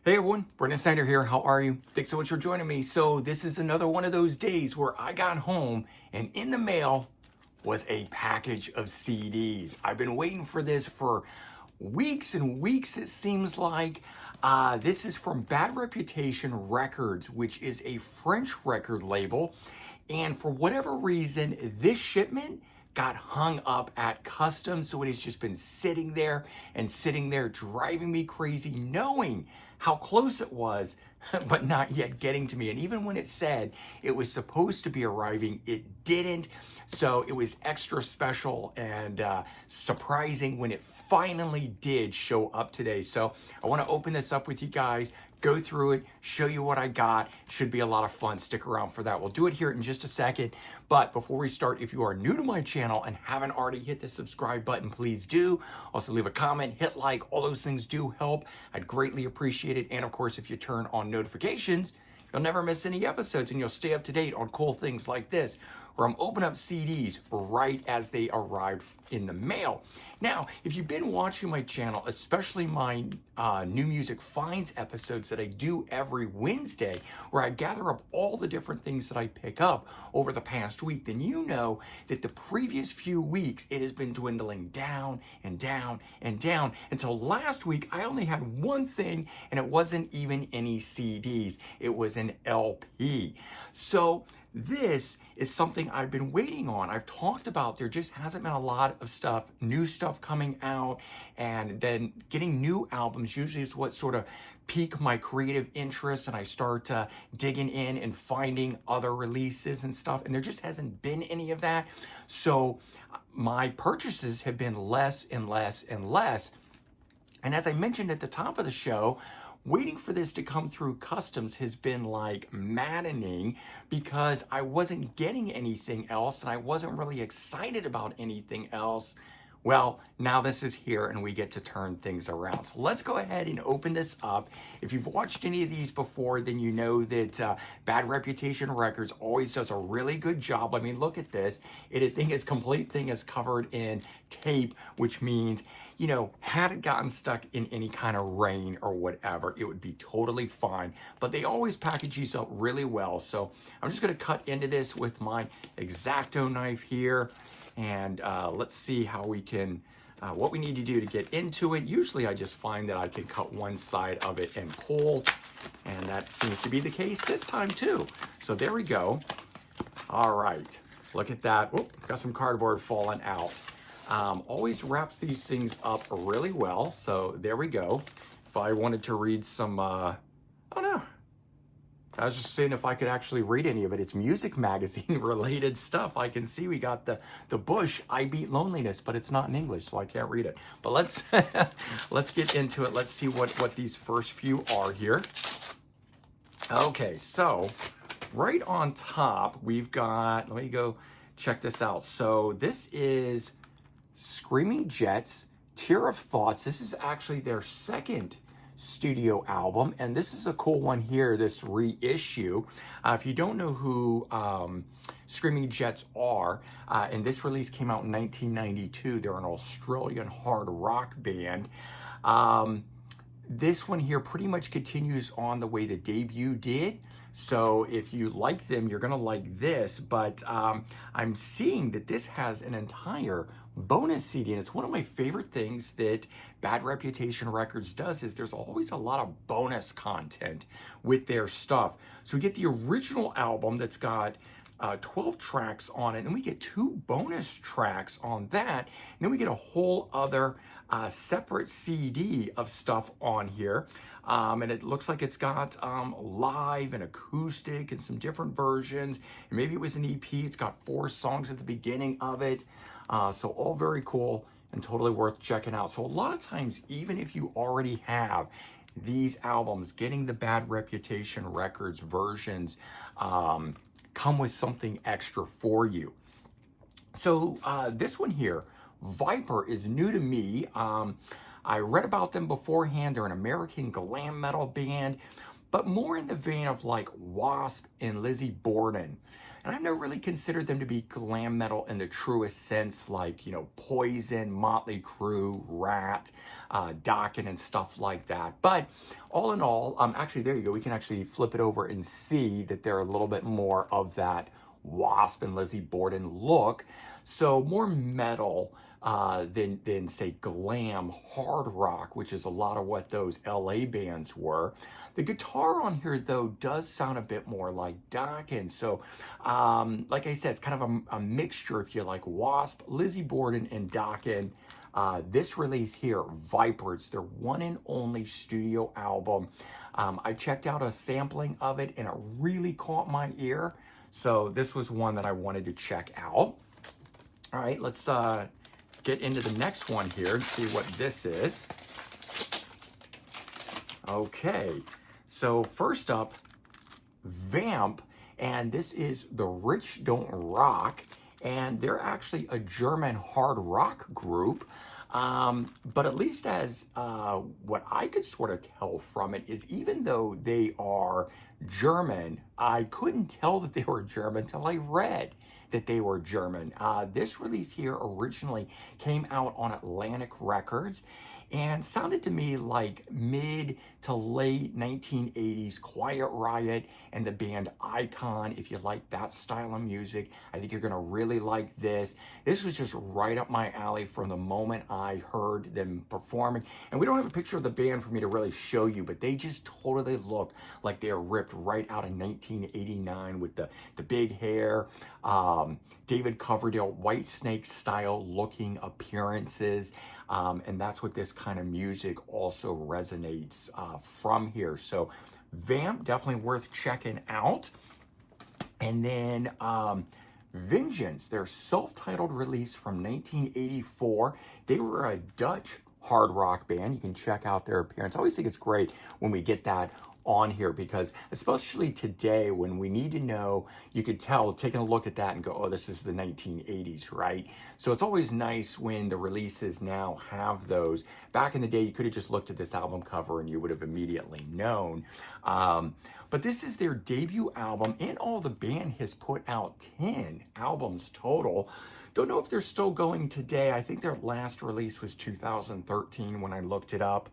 Hey everyone, Brendan Snyder here. How are you? Thanks so much for joining me. So this is another one of those days where I got home and in the mail was a package of CDs. I've been waiting for this for weeks and weeks, it seems like. This is from Bad Reputation Records, which is a French record label. And for whatever reason, this shipment got hung up at customs, so it has just been sitting there and sitting there, driving me crazy, knowing how close it was, but not yet getting to me. And even when it said it was supposed to be arriving, it didn't. So it was extra special and surprising when it finally did show up today. So I want to open this up with you guys, go through it, show you what I got. Should be a lot of fun. Stick around for that. We'll do it here in just a second. But before we start, if you are new to my channel and haven't already hit the subscribe button, please do. Also leave a comment, hit like, all those things do help. I'd greatly appreciate it. And of course, if you turn on notifications, you'll never miss any episodes and you'll stay up to date on cool things like this, where I'm opening up CDs right as they arrive in the mail. Now, if you've been watching my channel, especially my new music finds episodes that I do every Wednesday, where I gather up all the different things that I pick up over the past week, then you know that the previous few weeks, it has been dwindling down and down and down until last week, I only had one thing and it wasn't even any CDs. It was an LP. So this is something I've been waiting on. I've talked about there just hasn't been a lot of stuff, new stuff coming out, and then getting new albums usually is what sort of pique my creative interest, and I start digging in and finding other releases and stuff, and there just hasn't been any of that. So my purchases have been less and less and less. And as I mentioned at the top of the show, waiting for this to come through customs has been like maddening because I wasn't getting anything else and I wasn't really excited about anything else. Well, now this is here and we get to turn things around. So let's go ahead and open this up. If you've watched any of these before, then you know that Bad Reputation Records always does a really good job. I mean, look at this. Complete thing is covered in tape, which means, you know, had it gotten stuck in any kind of rain or whatever, it would be totally fine. But they always package these up really well. So I'm just gonna cut into this with my X-Acto knife here. And let's see how we can, what we need to do to get into it. Usually I just find that I can cut one side of it and pull, and that seems to be the case this time too. So there we go. All right, look at that. Oop, got some cardboard falling out. Always wraps these things up really well. So there we go. If I wanted to read some, oh no. I was just saying if I could actually read any of it. It's music magazine related stuff. I can see we got the Bush, I Beat Loneliness, but it's not in English, so I can't read it. But let's let's get into it. Let's see what these first few are here. Okay, so right on top, we've got, let me go check this out. So this is Screaming Jets, Tear of Thoughts. This is actually their second studio album, and this is a cool one here, this reissue. If you don't know who Screaming Jets are, and this release came out in 1992, they're an Australian hard rock band. This one here pretty much continues on the way the debut did. So if you like them, you're gonna like this, but I'm seeing that this has an entire bonus CD, and it's one of my favorite things that Bad Reputation Records does is there's always a lot of bonus content with their stuff. So we get the original album that's got 12 tracks on it, and we get 2 bonus tracks on that, and then we get a whole other separate CD of stuff on here. And it looks like it's got live and acoustic and some different versions. And maybe it was an EP. It's got 4 songs at the beginning of it. So all very cool and totally worth checking out. So a lot of times, even if you already have these albums, getting the Bad Reputation Records versions come with something extra for you. So this one here, Viper, is new to me. I read about them beforehand. They're an American glam metal band, but more in the vein of like Wasp and Lizzie Borden. and I've never really considered them to be glam metal in the truest sense, like, you know, Poison, Motley Crue, Rat, Dokken, and stuff like that. But all in all, actually, there you go. We can actually flip it over and see that they're a little bit more of that Wasp and Lizzie Borden look. So more metal than say glam hard rock, which is a lot of what those LA bands were. The guitar on here though does sound a bit more like Dokken. So like I said, it's kind of a mixture, if you like, Wasp, Lizzie Borden, and Dokken. This release here, Viper, it's their one and only studio album. I checked out a sampling of it and it really caught my ear. So this was one that I wanted to check out. All right, let's get into the next one here and see what this is. Okay, so first up, Vamp, and this is The Rich Don't Rock, and they're actually a German hard rock group. But at least as what I could sort of tell from it is, even though they are German, I couldn't tell that they were German until I read that they were German. This release here originally came out on Atlantic Records and sounded to me like mid to late 1980s Quiet Riot and the band Icon. If you like that style of music, I think you're gonna really like this. This was just right up my alley from the moment I heard them performing. And we don't have a picture of the band for me to really show you, but they just totally look like they are ripped right out of 1989 with the big hair, David Coverdale, White Snake style looking appearances. And that's what this kind of music also resonates from here. So Vamp, definitely worth checking out. And then Vengeance, their self-titled release from 1984. They were a Dutch hard rock band. You can check out their appearance. I always think it's great when we get that on here, because especially today when we need to know, you could tell taking a look at that and go, oh, this is the 1980s, right? So it's always nice when the releases now have those. Back in the day, you could have just looked at this album cover and you would have immediately known. But this is their debut album, and all the band has put out 10 albums total. Don't know if they're still going today. I think their last release was 2013 when I looked it up.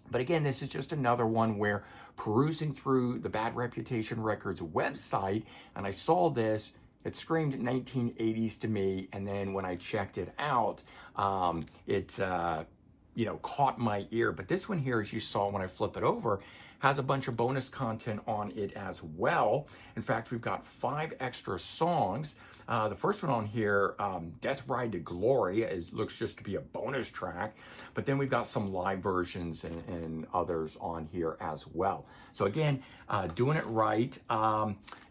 But again, this is just another one where perusing through the Bad Reputation Records website, and I saw this, it screamed 1980s to me, and then when I checked it out, it caught my ear. But this one here, as you saw when I flip it over, has a bunch of bonus content on it as well. In fact, we've got 5 extra songs. The first one on here, Death Ride to Glory, looks just to be a bonus track, but then we've got some live versions and others on here as well. So again, doing it right.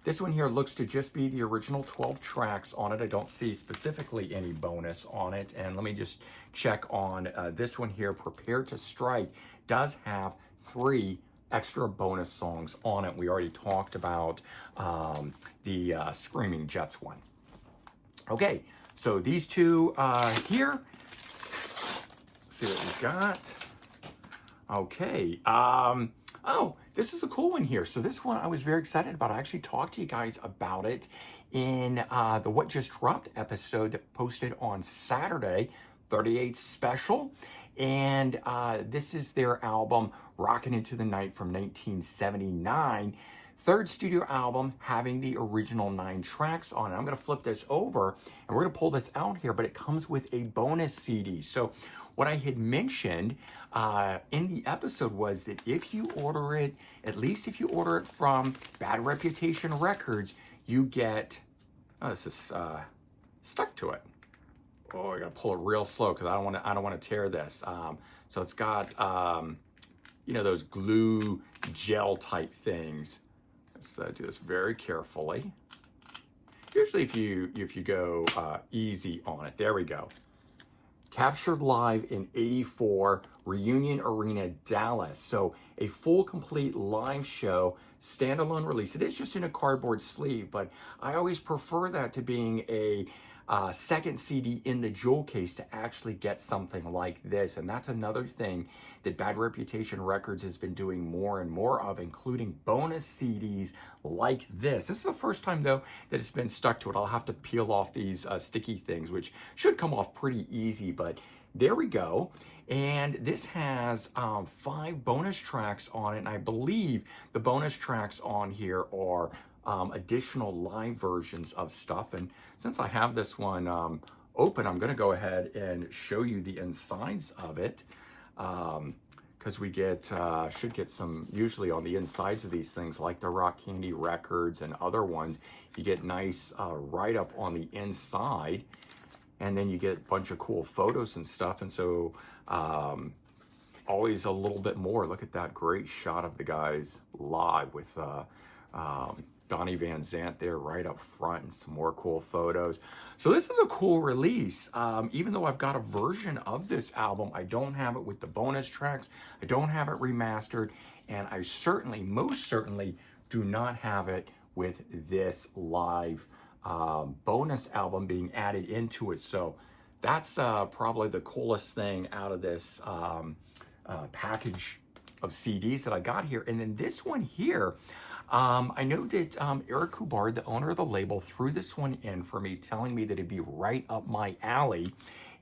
This one here looks to just be the original 12 tracks on it. I don't see specifically any bonus on it. And let me just check on this one here, Prepare to Strike, does have 3 extra bonus songs on it. We already talked about the Screaming Jets one. Okay, so these two here, let's see what we got. Okay, oh, this is a cool one here. So this one I was very excited about. I actually talked to you guys about it in the What Just Dropped episode that posted on Saturday, 38th Special. And this is their album, Rockin' Into the Night from 1979. Third studio album, having the original 9 tracks on it. I'm gonna flip this over and we're gonna pull this out here, but it comes with a bonus CD. So what I had mentioned in the episode was that if you order it, at least if you order it from Bad Reputation Records, you get, oh, this is stuck to it. Oh, I gotta pull it real slow because I don't want to tear this. So it's got, those glue gel type things. Let's do this very carefully. Usually if you go easy on it, there we go. Captured live in '84, Reunion Arena, Dallas. So a full, complete live show, standalone release. It is just in a cardboard sleeve, but I always prefer that to being a second CD in the jewel case to actually get something like this. And that's another thing that Bad Reputation Records has been doing more and more of, including bonus CDs like this. This is the first time, though, that it's been stuck to it. I'll have to peel off these sticky things, which should come off pretty easy, but there we go. And this has 5 bonus tracks on it, and I believe the bonus tracks on here are additional live versions of stuff. And since I have this one open, I'm going to go ahead and show you the insides of it, because we should get some, usually on the insides of these things, like the Rock Candy Records and other ones, you get nice write-up on the inside, and then you get a bunch of cool photos and stuff. And so always a little bit more. Look at that great shot of the guys live with Donnie Van Zant there right up front, and some more cool photos. So this is a cool release. Even though I've got a version of this album, I don't have it with the bonus tracks. I don't have it remastered, and I certainly, most certainly, do not have it with this live bonus album being added into it. So that's probably the coolest thing out of this package of CDs that I got here. And then this one here, I know that Eric Hubbard, the owner of the label, threw this one in for me, telling me that it'd be right up my alley.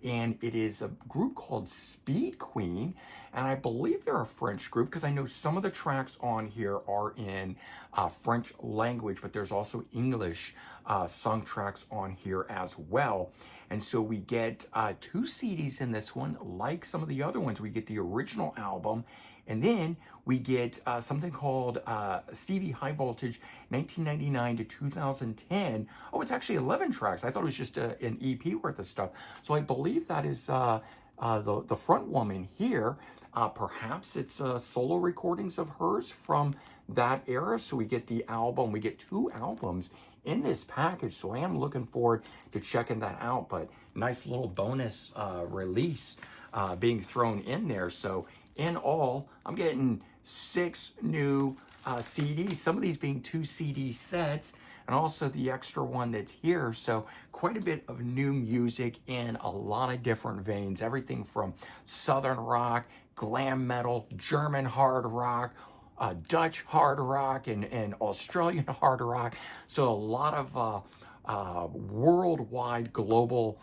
And it is a group called Speed Queen. And I believe they're a French group, because I know some of the tracks on here are in French language, but there's also English sung tracks on here as well. And so we get 2 CDs in this one, like some of the other ones. We get the original album, and then we get something called Stevie High Voltage 1999 to 2010. Oh, it's actually 11 tracks. I thought it was just an EP worth of stuff. So I believe that is the front woman here. Perhaps it's solo recordings of hers from that era. So we get the album. We get 2 albums in this package. So I am looking forward to checking that out. But nice little bonus release being thrown in there. So in all, I'm getting 6 new CDs, some of these being 2 CD sets, and also the extra one that's here. So quite a bit of new music in a lot of different veins, everything from Southern rock, glam metal, German hard rock, Dutch hard rock, and Australian hard rock. So a lot of worldwide, global,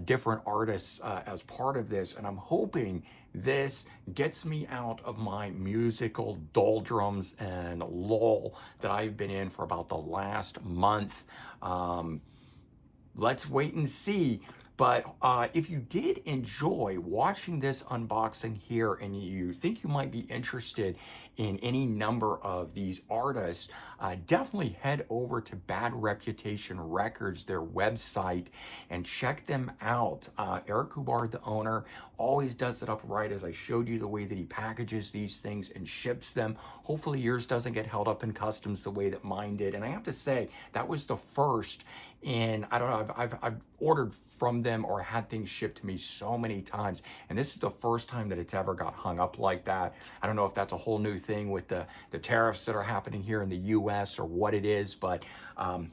different artists as part of this. And I'm hoping this gets me out of my musical doldrums and lull that I've been in for about the last month. Let's wait and see. But if you did enjoy watching this unboxing here, and you think you might be interested in any number of these artists, definitely head over to Bad Reputation Records, their website, and check them out. Eric Hubbard, the owner, always does it up right, as I showed you the way that he packages these things and ships them. Hopefully yours doesn't get held up in customs the way that mine did. And I have to say, that was the first in, I don't know, I've ordered from them or had things shipped to me so many times, and this is the first time that it's ever got hung up like that. I don't know if that's a whole new thing with the tariffs that are happening here in the US or what it is, but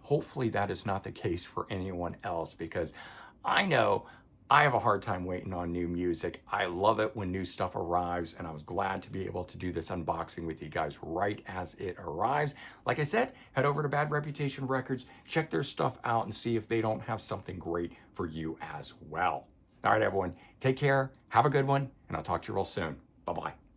hopefully that is not the case for anyone else, because I know I have a hard time waiting on new music. I love it when new stuff arrives, and I was glad to be able to do this unboxing with you guys right as it arrives. Like I said, head over to Bad Reputation Records, check their stuff out, and see if they don't have something great for you as well. All right, everyone, take care, have a good one, and I'll talk to you real soon. Bye-bye.